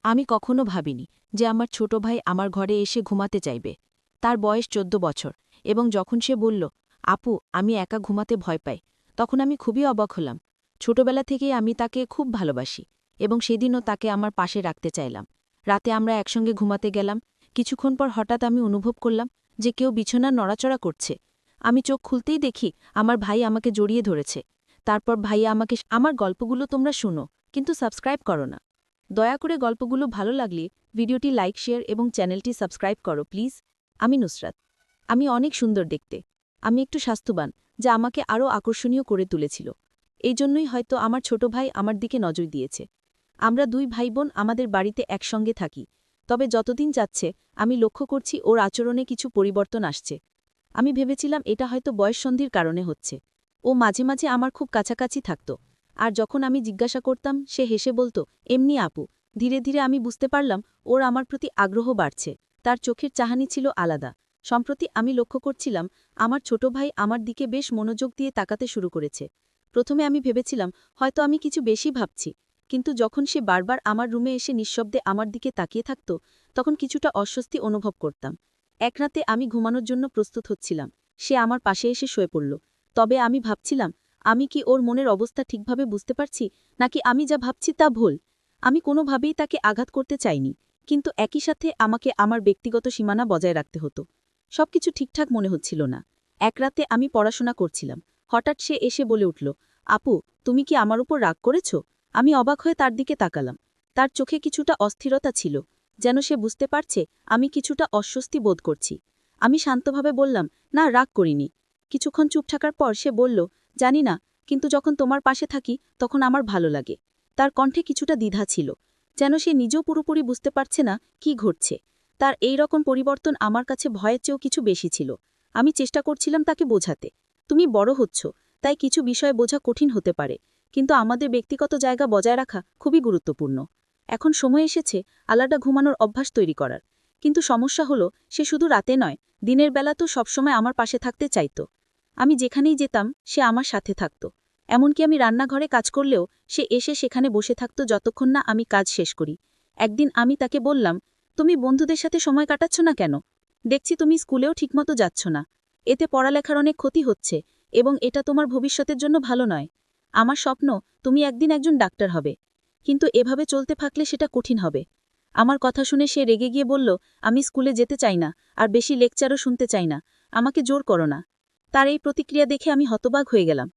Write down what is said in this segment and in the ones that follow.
আমি কখনো ভাবিনি যে আমার ছোট ভাই আমার ঘরে এসে ঘুমাতে চাইবে। তার বয়স ১৪ বছর এবং যখন সে বলল, আপু আমি একা ঘুমাতে ভয় পাই, তখন আমি খুবই অবাক হলাম। ছোটবেলা থেকেই আমি তাকে খুব ভালোবাসি এবং সেদিনও তাকে আমার পাশে রাখতে চাইলাম। রাতে আমরা একসঙ্গে ঘুমাতে গেলাম। কিছুক্ষণ পর হঠাৎ আমি অনুভব করলাম যে কেউ বিছানার নড়াচড়া করছে। আমি চোখ খুলতেই দেখি আমার ভাই আমাকে জড়িয়ে ধরেছে। তারপর ভাইয়া আমাকে, আমার গল্পগুলো তোমরা শুনো, কিন্তু সাবস্ক্রাইব করো না। দয়া করে গল্পগুলো ভালো লাগলে ভিডিওটি লাইক, শেয়ার এবং চ্যানেলটি সাবস্ক্রাইব করো প্লিজ। আমি নুসরাত। আমি অনেক সুন্দর দেখতে। আমি একটু স্বাস্থ্যবান, যা আমাকে আরও আকর্ষণীয় করে তুলেছিল। এই জন্যই হয়তো আমার ছোট ভাই আমার দিকে নজর দিয়েছে। আমরা দুই ভাইবোন আমাদের বাড়িতে একসঙ্গে থাকি। তবে যতদিন যাচ্ছে আমি লক্ষ্য করছি ওর আচরণে কিছু পরিবর্তন আসছে। আমি ভেবেছিলাম এটা হয়তো বয়ঃসন্ধির কারণে হচ্ছে। ও মাঝে মাঝে আমার খুব কাছাকাছি থাকত। আর যখন আমি জিজ্ঞাসা করতাম সে হেসে বলতো, এমনি আপু। ধীরে ধীরে আমি বুঝতে পারলাম ওর আমার প্রতি আগ্রহ বাড়ছে। তার চোখের চাহানি ছিল আলাদা। সম্প্রতি আমি লক্ষ্য করছিলাম আমার ছোট ভাই আমার দিকে বেশ মনোযোগ দিয়ে তাকাতে শুরু করেছে। প্রথমে আমি ভেবেছিলাম হয়তো আমি কিছু বেশি ভাবছি, কিন্তু যখন সে বারবার আমার রুমে এসে নিঃশব্দে আমার দিকে তাকিয়ে থাকত, তখন কিছুটা অস্বস্তি অনুভব করতাম। এক রাতে আমি ঘুমানোর জন্য প্রস্তুত হচ্ছিলাম। সে আমার পাশে এসে শুয়ে পড়ল। তবে আমি ভাবছিলাম, আমি কি ওর মনের অবস্থা ঠিকভাবে বুঝতে পারছি, নাকি আমি যা ভাবছি তা ভুল। আমি কোনোভাবেই তাকে আঘাত করতে চাইনি, কিন্তু একই সাথে আমাকে আমার ব্যক্তিগত সীমানা বজায় রাখতে হতো। সবকিছু ঠিকঠাক মনে হচ্ছিল না। এক রাতে আমি পড়াশোনা করছিলাম। হঠাৎ সে এসে বলে উঠল, আপু তুমি কি আমার উপর রাগ করেছ? আমি অবাক হয়ে তার দিকে তাকালাম। তার চোখে কিছুটা অস্থিরতা ছিল, যেন সে বুঝতে পারছে আমি কিছুটা অস্বস্তি বোধ করছি। আমি শান্তভাবে বললাম, না রাগ করিনি। কিছুক্ষণ চুপ থাকার পর সে বলল, জানি না, কিন্তু যখন তোমার পাশে থাকি তখন আমার ভালো লাগে। তার কণ্ঠে কিছুটা দ্বিধা ছিল, যেন সে নিজেও পুরোপুরি বুঝতে পারছে না কি ঘটছে। তার এই রকম পরিবর্তন আমার কাছে ভয়ের চেয়েও কিছু বেশি ছিল। আমি চেষ্টা করছিলাম তাকে বোঝাতে, তুমি বড় হচ্ছ, তাই কিছু বিষয় বোঝা কঠিন হতে পারে, কিন্তু আমাদের ব্যক্তিগত জায়গা বজায় রাখা খুবই গুরুত্বপূর্ণ। এখন সময় এসেছে আলাদা ঘুমানোর অভ্যাস তৈরি করার। কিন্তু সমস্যা হলো সে শুধু রাতে নয়, দিনের বেলা তো সবসময় আমার পাশে থাকতে চাইত। আমি যেখানেই যেতাম সে আমার সাথে থাকত। এমনকি আমি রান্নাঘরে কাজ করলেও সে এসে সেখানে বসে থাকত যতক্ষণ না আমি কাজ শেষ করি। একদিন আমি তাকে বললাম, তুমি বন্ধুদের সাথে সময় কাটাচ্ছ না কেন? দেখছি তুমি স্কুলেও ঠিকমতো যাচ্ছ না। এতে পড়ালেখার অনেক ক্ষতি হচ্ছে এবং এটা তোমার ভবিষ্যতের জন্য ভালো নয়। আমার স্বপ্ন তুমি একদিন একজন ডাক্তার হবে, কিন্তু এভাবে চলতে থাকলে সেটা কঠিন হবে। আমার কথা শুনে সে রেগে গিয়ে বলল, আমি স্কুলে যেতে চাই না, আর বেশি লেকচারও শুনতে চাই না, আমাকে জোর করো না। তার এই প্রতিক্রিয়া দেখে আমি হতবাক হয়ে গেলাম।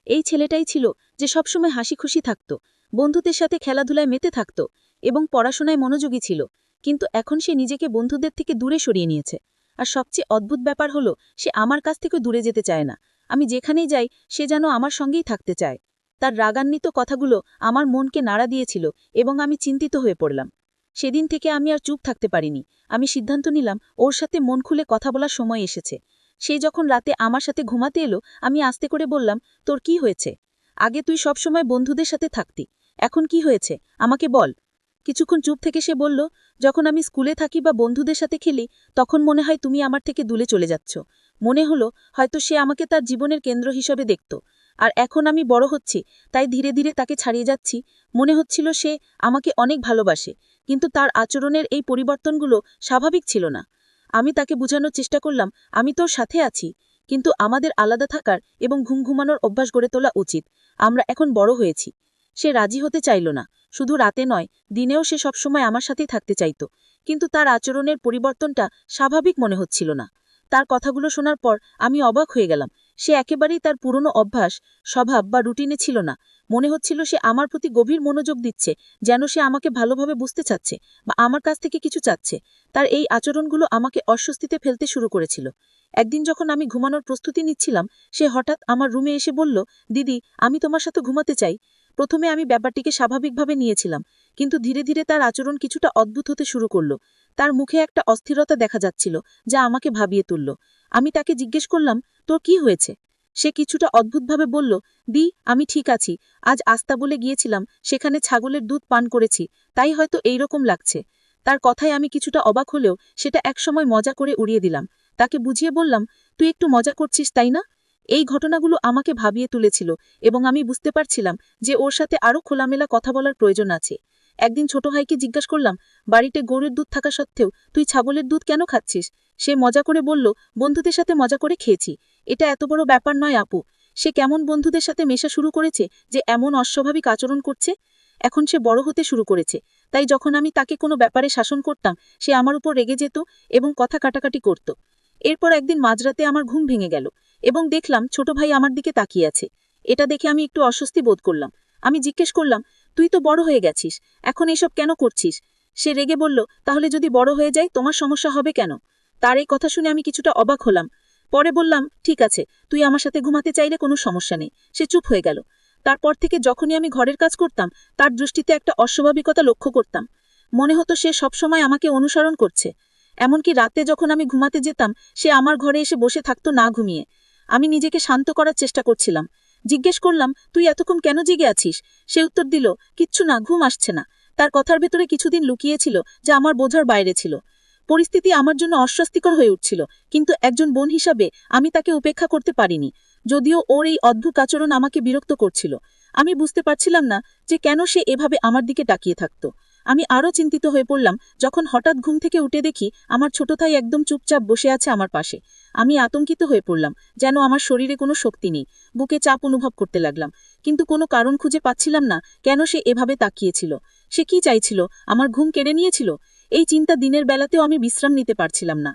এই ছেলেটাই ছিল যে সবসময় হাসি খুশি থাকত, বন্ধুদের সাথে খেলাধুলায় মেতে থাকত এবং পড়াশোনায় মনোযোগী ছিল, কিন্তু এখন সে নিজেকে বন্ধুদের থেকে দূরে সরিয়ে নিয়েছে। আর সবচেয়ে অদ্ভুত ব্যাপার হলো সে আমার কাছ থেকে দূরে যেতে চায় না। আমি যেখানেই যাই সে যেন আমার সঙ্গেই থাকতে চায়। তার রাগান্বিত কথাগুলো আমার মনকে নাড়া দিয়েছিল এবং আমি চিন্তিত হয়ে পড়লাম। সেদিন থেকে আমি আর চুপ থাকতে পারিনি। আমি সিদ্ধান্ত নিলাম ওর সাথে মন খুলে কথা বলার সময় এসেছে। সে যখন রাতে আমার সাথে ঘুমাতে এলো, আমি আস্তে করে বললাম, তোর কি হয়েছে? আগে তুই সবসময় বন্ধুদের সাথে থাকতি, এখন কি হয়েছে আমাকে বল। কিছুক্ষণ চুপ থেকে সে বলল, যখন আমি স্কুলে থাকি বা বন্ধুদের সাথে খেলি, তখন মনে হয় তুমি আমার থেকে দূরে চলে যাচ্ছ। মনে হলো হয়তো সে আমাকে তার জীবনের কেন্দ্র হিসেবে দেখত। আর এখন আমি বড় হচ্ছি, তাই ধীরে ধীরে তাকে ছাড়িয়ে যাচ্ছি। মনে হচ্ছিল সে আমাকে অনেক ভালোবাসে, কিন্তু তার আচরণের এই পরিবর্তনগুলো স্বাভাবিক ছিল না। আমি তাকে বোঝানোর চেষ্টা করলাম, আমি তোর সাথে আছি, কিন্তু আমাদের আলাদা থাকার এবং ঘুমানোর অভ্যাস গড়ে তোলা উচিত। আমরা এখন বড় হয়েছি। সে রাজি হতে চাইল না। শুধু রাতে নয়, দিনেও সে সবসময় আমার সাথেই থাকতে চাইত, কিন্তু তার আচরণের পরিবর্তনটা স্বাভাবিক মনে হচ্ছিল না। তার কথাগুলো শোনার পর আমি অবাক হয়ে গেলাম। সে একেবারেই তার পুরনো অভ্যাস, স্বভাব বা রুটিনে ছিল না। মনে হচ্ছিল সে আমার প্রতি গভীর মনোযোগ দিচ্ছে, যেন সে আমাকে ভালোভাবে বুঝতে চাচ্ছে বা আমার কাছ থেকে কিছু চাচ্ছে। তার এই আচরণগুলো আমাকে অস্বস্তিতে ফেলতে শুরু করেছিল। একদিন যখন আমি ঘুমানোর প্রস্তুতি নিচ্ছিলাম, সে হঠাৎ আমার রুমে এসে বলল, দিদি আমি তোমার সাথে ঘুমাতে চাই। প্রথমে আমি ব্যাপারটিকে স্বাভাবিকভাবে নিয়েছিলাম, কিন্তু ধীরে ধীরে তার আচরণ কিছুটা অদ্ভুত হতে শুরু করল। তার মুখে একটা অস্থিরতা দেখা যাচ্ছিল, যা আমাকে ভাবিয়ে তুলল। আমি তাকে জিজ্ঞেস করলাম, তোর কি হয়েছে? সে কিছুটা অদ্ভুতভাবে বলল, দি আমি ঠিক আছি, আজ আস্তাবলে গিয়েছিলাম, সেখানে ছাগলের দুধ পান করেছি, তাই হয়তো এইরকম লাগছে। তার কথায় আমি কিছুটা অবাক হলেও সেটা একসময় মজা করে উড়িয়ে দিলাম। তাকে বুঝিয়ে বললাম, তুই একটু মজা করছিস তাই না? এই ঘটনাগুলো আমাকে ভাবিয়ে তুলেছিল এবং আমি বুঝতে পারছিলাম যে ওর সাথে আরও খোলামেলা কথা বলার প্রয়োজন আছে। একদিন ছোট ভাইকে জিজ্ঞাসা করলাম, বাড়িতে গরুর দুধ থাকা সত্ত্বেও তুই ছাগলের দুধ কেন খাচ্ছিস? সে মজা করে বলল, বন্ধুদের সাথে মজা করে খেয়েছি। এটা এত বড় ব্যাপার নয় আপু। সে কেমন বন্ধুদের সাথে মেশা শুরু করেছে যে এমন অস্বাভাবিক আচরণ করছে। এখন সে বড় হতে শুরু করেছে, তাই যখন আমি তাকে কোনো ব্যাপারে শাসন করতাম সে আমার উপর রেগে যেত এবং কথা কাটাকাটি করত। এরপর একদিন মাঝরাতে আমার ঘুম ভেঙে গেল এবং দেখলাম ছোট ভাই আমার দিকে তাকিয়ে আছে। এটা দেখে আমি একটু অস্বস্তি বোধ করলাম। আমি জিজ্ঞেস করলাম, তুই তো বড় হয়ে গেছিস, এখন এসব কেন করছিস? সে রেগে বলল, তাহলে যদি বড় হয়ে যায় তোমার সমস্যা হবে কেন? তার এই কথা শুনে আমি কিছুটা অবাক হলাম। পরে বললাম, ঠিক আছে, তুই আমার সাথে ঘুমাতে চাইলে কোনো সমস্যা নেই। সে চুপ হয়ে গেল। তারপর থেকে যখনই আমি ঘরের কাজ করতাম তার দৃষ্টিতে একটা অস্বাভাবিকতা লক্ষ্য করতাম। মনে হতো সে সবসময় আমাকে অনুসরণ করছে। এমনকি রাতে যখন আমি ঘুমাতে যেতাম সে আমার ঘরে এসে বসে থাকতো না ঘুমিয়ে। আমি নিজেকে শান্ত করার চেষ্টা করছিলাম। জিজ্ঞেস করলাম, তুই এতক্ষণ কেন জেগে আছিস? সে উত্তর দিল, কিচ্ছু না, ঘুম আসছে না। তার কথার ভেতরে কিছুদিন লুকিয়েছিল যা আমার বোঝার বাইরে ছিল। পরিস্থিতি আমার জন্য অস্বস্তিকর হয়ে উঠছিল, কিন্তু একজন বোন হিসাবে আমি তাকে উপেক্ষা করতে পারিনি। যদিও ওর এই অদ্ভুত আচরণ আমাকে বিরক্ত করছিল, আমি বুঝতে পারছিলাম না যে কেন সে এভাবে আমার দিকে তাকিয়ে থাকত। আমি আরও চিন্তিত হয়ে পড়লাম যখন হঠাৎ ঘুম থেকে উঠে দেখি আমার ছোট ভাই একদম চুপচাপ বসে আছে আমার পাশে। আমি আতঙ্কিত হয়ে পড়লাম, যেন আমার শরীরে কোনো শক্তি নেই। বুকে চাপ অনুভব করতে লাগলাম, কিন্তু কোনো কারণ খুঁজে পাচ্ছিলাম না কেন সে এভাবে তাকিয়েছিল। সে কি চাইছিল? আমার ঘুম কেড়ে নিয়েছিল? এই চিন্তা দিনের বেলাতেও আমি বিশ্রাম নিতে পারছিলাম না।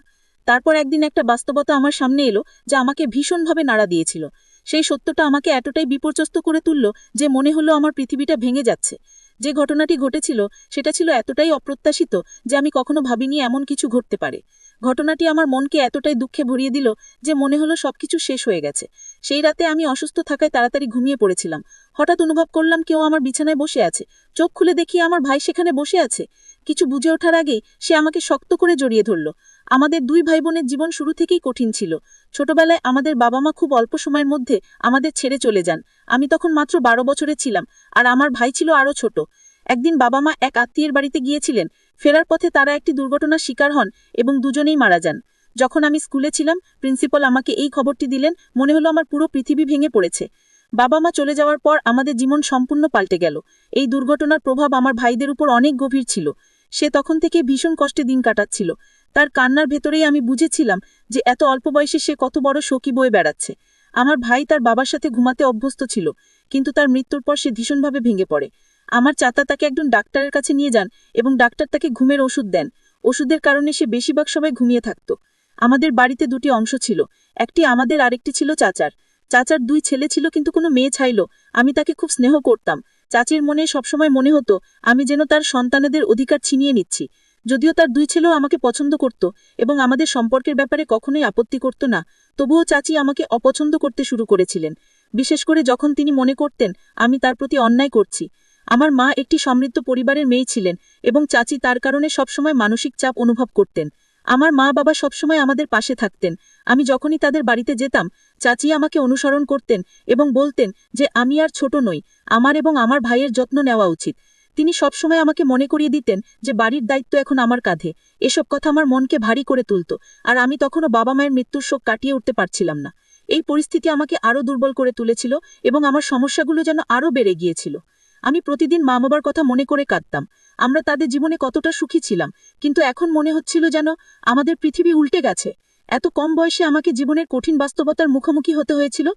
তারপর একদিন একটা বাস্তবতা আমার সামনে এলো যা আমাকে ভীষণভাবে নাড়া দিয়েছিল। সেই সত্যটা আমাকে এতটাই বিপর্যস্ত করে তুলল যে মনে হলো আমার পৃথিবীটা ভেঙে যাচ্ছে। যে ঘটনাটি ঘটেছিল সেটা ছিল এতটাই অপ্রত্যাশিত যে আমি কখনো ভাবিনি এমন কিছু ঘটতে পারে। ঘটনাটি আমার মনকে এতটাই দুঃখে ভরিয়ে দিল যে মনে হলো সবকিছু শেষ হয়ে গেছে। সেই রাতে আমি অসুস্থ থাকায় তাড়াতাড়ি ঘুমিয়ে পড়েছিলাম। হঠাৎ অনুভব করলাম কেউ আমার বিছানায় বসে আছে। চোখ খুলে দেখি আমার ভাই সেখানে বসে আছে। কিছু বুঝে ওঠার আগেই সে আমাকে শক্ত করে জড়িয়ে ধরল। আমাদের দুই ভাই বোনের জীবন শুরু থেকেই কঠিন ছিল। ছোটবেলায় আমাদের বাবা মা খুব অল্প সময়ের মধ্যে আমাদের ছেড়ে চলে যান। আমি তখন মাত্র 12 বছরের ছিলাম, আর আমার ভাই ছিল আরও ছোট। একদিন বাবা মা এক আত্মীয়ের বাড়িতে গিয়েছিলেন। ফেরার পথে তারা একটি দুর্ঘটনার শিকার হন এবং দুজনেই মারা যান। যখন আমি স্কুলে ছিলাম প্রিন্সিপাল আমাকে এই খবরটি দিলেন। মনে হলো আমার পুরো পৃথিবী ভেঙে পড়েছে। বাবা মা চলে যাওয়ার পর আমাদের জীবন সম্পূর্ণ পাল্টে গেল। এই দুর্ঘটনার প্রভাব আমার ভাইদের উপর অনেক গভীর ছিল। সে তখন থেকে ভীষণ কষ্টে দিন কাটাচ্ছিল। তার কান্নার ভেতরেই আমি বুঝেছিলাম যে এত অল্প বয়সে সে কত বড় শোকই বয়ে বেড়াচ্ছে। আমার ভাই তার বাবার সাথে ঘুমাতে অভ্যস্ত ছিল, কিন্তু তার মৃত্যুর পর সে ভীষণভাবে ভেঙে পড়ে। আমার চাচা তাকে একজন ডাক্তারের কাছে নিয়ে যান এবং ডাক্তার তাকে ঘুমের ওষুধ দেন। ওষুধের কারণে সে বেশিরভাগ সময় ঘুমিয়ে থাকত। আমাদের বাড়িতে দুটি অংশ ছিল, একটি আমাদের আরেকটি ছিল চাচার। চাচার 2 ছেলে ছিল কিন্তু কোনো মেয়ে ছাইল। আমি তাকে খুব স্নেহ করতাম। চাচির মনে সবসময় মনে হতো আমি যেন তার সন্তানদের অধিকার ছিনিয়ে নিচ্ছি। যদিও তার 2 ছেলেও আমাকে পছন্দ করত এবং আমাদের সম্পর্কের ব্যাপারে কখনোই আপত্তি করত না, তবুও চাচি আমাকে অপছন্দ করতে শুরু করেছিলেন, বিশেষ করে যখন তিনি মনে করতেন আমি তার প্রতি অন্যায় করছি। আমার মা একটি সমৃদ্ধ পরিবারের মেয়ে ছিলেন এবং চাচি তার কারণে সবসময় মানসিক চাপ অনুভব করতেন। আমার মা বাবা সবসময় আমাদের পাশে থাকতেন। আমি যখনই তাদের বাড়িতে যেতাম চাচি আমাকে অনুসরণ করতেন এবং বলতেন যে আমি আর ছোট নই, আমার এবং আমার ভাইয়ের যত্ন নেওয়া উচিত। তিনি সবসময় আমাকে মনে করিয়ে দিতেন যে বাড়ির দায়িত্ব এখন আমার কাঁধে। এসব কথা আমার মনকে ভারী করে তুলত, আর আমি তখনও বাবা মায়ের মৃত্যুর শোক কাটিয়ে উঠতে পারছিলাম না। এই পরিস্থিতি আমাকে আরও দুর্বল করে তুলেছিল এবং আমার সমস্যাগুলো যেন আরও বেড়ে গিয়েছিল। আমি প্রতিদিন মা বাবার কথা মনে করে কাঁদতাম। আমরা তাদের জীবনে কতটা সুখী ছিলাম, কিন্তু এখন মনে হচ্ছিল যেন আমাদের পৃথিবী উল্টে গেছে। এত কম বয়সে আমাকে জীবনের কঠিন বাস্তবতার মুখোমুখি হতে হয়েছিল।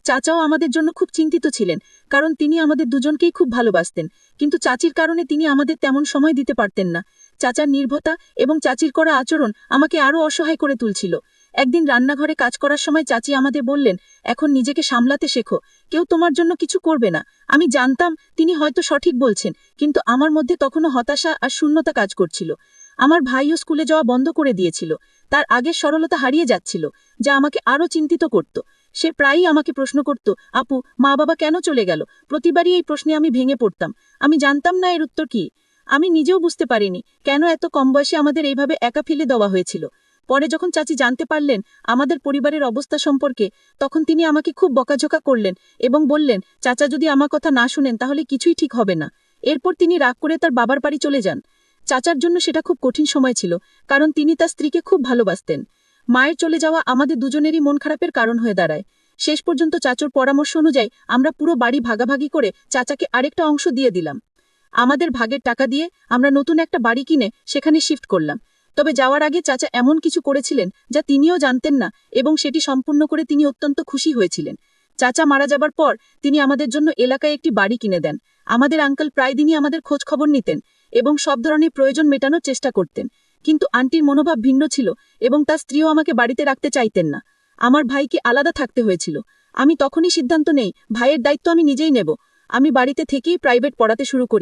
চাচাও আমাদের জন্য খুব চিন্তিত ছিলেন, কারণ তিনি আমাদের দুজনকেই খুব ভালোবাসতেন, কিন্তু চাচির কারণে তিনি আমাদের তেমন সময় দিতে পারতেন না। চাচার নির্ভরতা এবং চাচির করা আচরণ আমাকে আরও অসহায় করে তুলছিল। একদিন রান্নাঘরে কাজ করার সময় চাচি আমাদের বললেন, এখন নিজেকে সামলাতে শেখো, কেউ তোমার জন্য কিছু করবে না। আমি জানতাম তিনি হয়তো সঠিক বলছেন, কিন্তু আমার মধ্যে তখনও হতাশা আর শূন্যতা কাজ করছিল। আমার ভাইও স্কুলে যাওয়া বন্ধ করে দিয়েছিল। তার আগের সরলতা হারিয়ে যাচ্ছিল, যা আমাকে আরও চিন্তিত করত। সে প্রায়ই আমাকে প্রশ্ন করত, আপু, মা বাবা কেন চলে গেল? প্রতিবারই এই প্রশ্নে আমি ভেঙে পড়তাম। আমি জানতাম না এর উত্তর কি। আমি নিজেও বুঝতে পারিনি কেন এত কম বয়সে আমাদের এইভাবে একা ফেলে দেওয়া হয়েছিল। পরে যখন চাচি জানতে পারলেন আমাদের পরিবারের অবস্থা সম্পর্কে, তখন তিনি আমাকে খুব বকাঝকা করলেন এবং বললেন চাচা যদি আমার কথা না শুনেন তাহলে কিছুই ঠিক হবে না। এরপর তিনি রাগ করে তার বাবার বাড়ি চলে যান। চাচার জন্য সেটা খুব কঠিন সময় ছিল, কারণ তিনি তার স্ত্রীকে খুব ভালোবাসতেন। মায়ের চলে যাওয়া আমাদের দুজনেরই মন খারাপের কারণ হয়ে দাঁড়ায়। শেষ পর্যন্ত চাচুর পরামর্শ অনুযায়ী আমরা পুরো বাড়ি ভাগাভাগি করে চাচাকে আরেকটা অংশ দিয়ে দিলাম। আমাদের ভাগের টাকা দিয়ে আমরা নতুন একটা বাড়ি কিনে সেখানে শিফট করলাম। তবে যাওয়ার আগে চাচা এমন কিছু করেছিলেন যা তিনিও জানতেন না, এবং সেটি সম্পূর্ণ করে তিনি অত্যন্ত খুশি হয়েছিলেন। চাচা মারা যাবার পর তিনি আমাদের জন্য এলাকায় একটি বাড়ি কিনে দেন। আমাদের আঙ্কেল প্রায় দিনই আমাদের খোঁজ খবর নিতেন এবং সব ধরনের প্রয়োজন মেটানোর চেষ্টা করতেন। কিন্তু আন্টির মনোভাব ভিন্ন ছিল এবং তার স্ত্রীও আমাকে বাড়িতে রাখতে চাইতেন না। আমার ভাইকে আলাদা থাকতে হয়েছিল। আমি তখনই সিদ্ধান্ত নেই ভাইয়ের দায়িত্ব আমি নিজেই নেব। আমি বাড়িতে থেকেই প্রাইভেট পড়াতে শুরু করি।